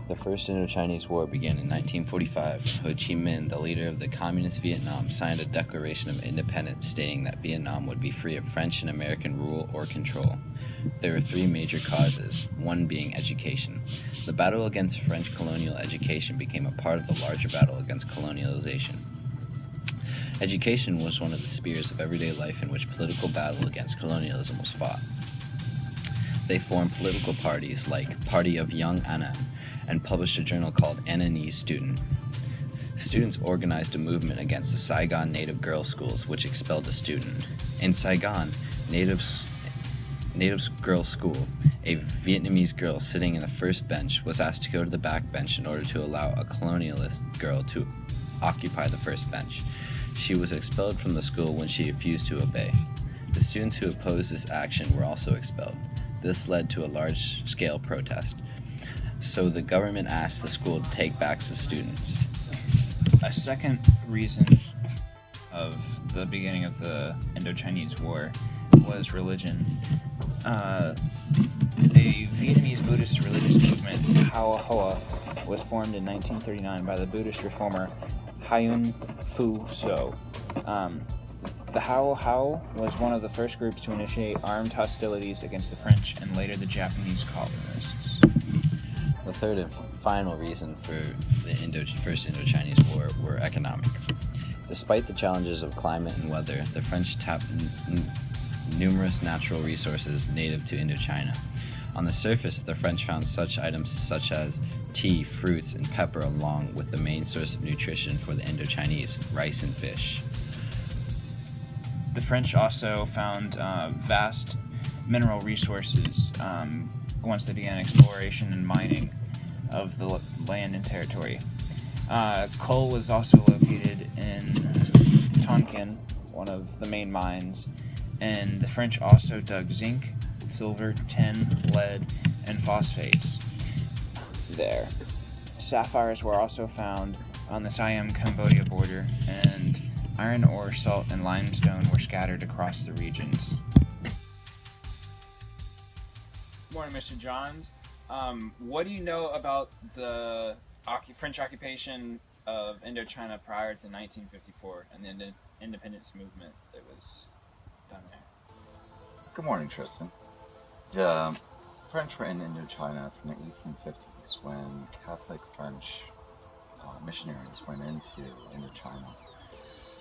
The First Indo-Chinese War began in 1945 when Ho Chi Minh, the leader of the Communist Vietnam, signed a Declaration of Independence stating that Vietnam would be free of French and American rule or control. There were three major causes, one being education. The battle against French colonial education became a part of the larger battle against colonialization. Education was one of the spheres of everyday life in which political battle against colonialism was fought. They formed political parties like Party of Young Annan, and published a journal called Annanese Student. Students organized a movement against the Saigon native girls' schools, which expelled a student. In Saigon, natives girls' school, a Vietnamese girl sitting in the first bench was asked to go to the back bench in order to allow a colonialist girl to occupy the first bench. She was expelled from the school when she refused to obey. The students who opposed this action were also expelled. This led to a large-scale protest. So the government asked the school to take back the students. A second reason of the beginning of the Indo-Chinese War was religion. The Vietnamese Buddhist religious movement, Hoa Hoa, was formed in 1939 by the Buddhist reformer Hyun Fu So. The Hao Hao was one of the first groups to initiate armed hostilities against the French and later the Japanese colonists. The third and final reason for the First Indo-Chinese War were economic. Despite the challenges of climate and weather, the French tapped numerous natural resources native to Indochina. On the surface, the French found such items such as tea, fruits, and pepper along with the main source of nutrition for the Indo-Chinese, rice and fish. The French also found vast mineral resources once they began exploration and mining of the land and territory. Coal was also located in Tonkin, one of the main mines, and the French also dug zinc, silver, tin, lead, and phosphates there. Sapphires were also found on the Siam-Cambodia border, and iron ore, salt, and limestone were scattered across the regions. Morning, Mr. Johns. What do you know about the French occupation of Indochina prior to 1954 and the independence movement that was done there? Good morning, Tristan. The French were in Indochina from the 1850s when Catholic French missionaries went into Indochina.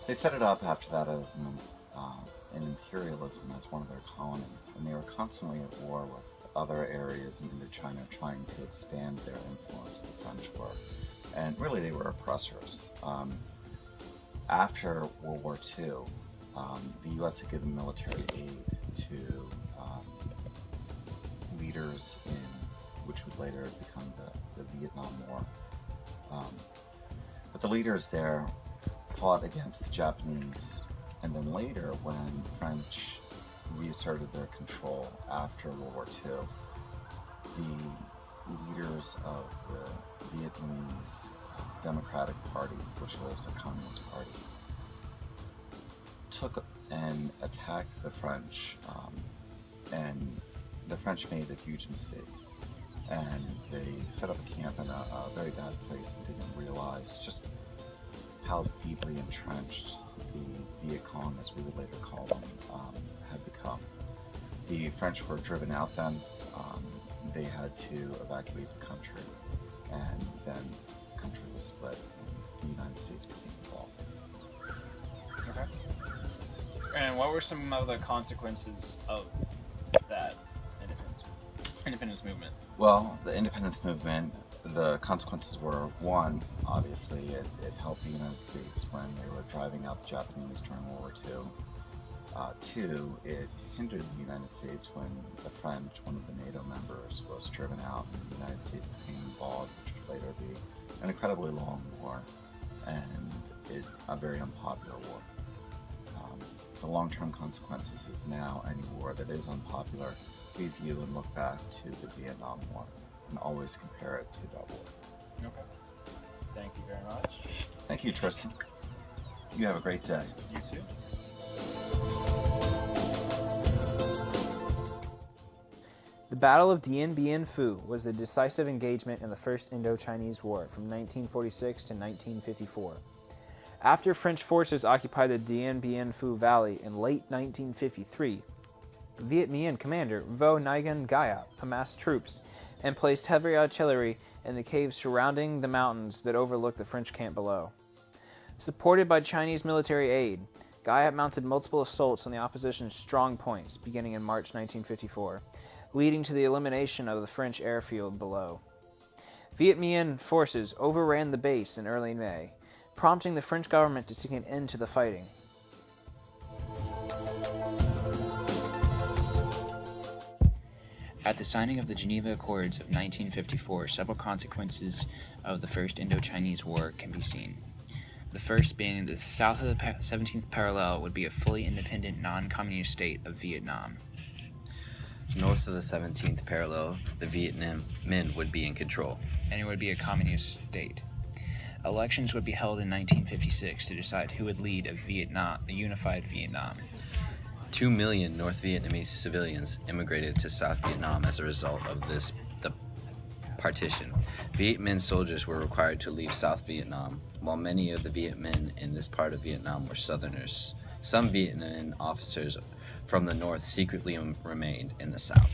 They set it up after that as an imperialism as one of their colonies, and they were constantly at war with other areas in Indochina trying to expand their influence. The French were, and really they were oppressors. After World War II, the U.S. had given military aid to leaders in which would later become the Vietnam War. But the leaders there fought against the Japanese, and then later when the French reasserted their control after World War II, the leaders of the Vietnamese Democratic Party, which was a communist party, took and attacked the French, and the French made a huge mistake, and they set up a camp in a very bad place and didn't realize just how deeply entrenched the Viet Cong, as we would later call them, had become. The French were driven out then. They had to evacuate the country, and then the country was split, and the United States became involved. Okay. And what were some of the consequences of that independence movement? Well, the independence movement, the consequences were, one, obviously, it helped the United States when they were driving out the Japanese during World War II. Two, it hindered the United States when the French, one of the NATO members, was driven out and the United States became involved, which would later be an incredibly long war and a very unpopular war. The long-term consequences is now any war that is unpopular, we view and look back to the Vietnam War and always compare it to that war. Okay. Thank you very much. Thank you, Tristan. You have a great day. You too. The Battle of Dien Bien Phu was the decisive engagement in the First Indo-Chinese War from 1946 to 1954. After French forces occupied the Dien Bien Phu Valley in late 1953, Viet Minh commander Vo Nguyen Giap amassed troops and placed heavy artillery in the caves surrounding the mountains that overlooked the French camp below. Supported by Chinese military aid, Giap mounted multiple assaults on the opposition's strong points beginning in March 1954, leading to the elimination of the French airfield below. Viet Minh forces overran the base in early May, prompting the French government to seek an end to the fighting. At the signing of the Geneva Accords of 1954, several consequences of the First Indo-Chinese War can be seen. The first being that south of the 17th parallel would be a fully independent non-communist state of Vietnam. North of the 17th parallel, the Viet Minh would be in control. And it would be a communist state. Elections would be held in 1956 to decide who would lead a unified Vietnam. 2 million North Vietnamese civilians immigrated to South Vietnam as a result of the partition. Viet Minh soldiers were required to leave South Vietnam, while many of the Viet Minh in this part of Vietnam were Southerners. Some Viet Minh officers from the north secretly remained in the south.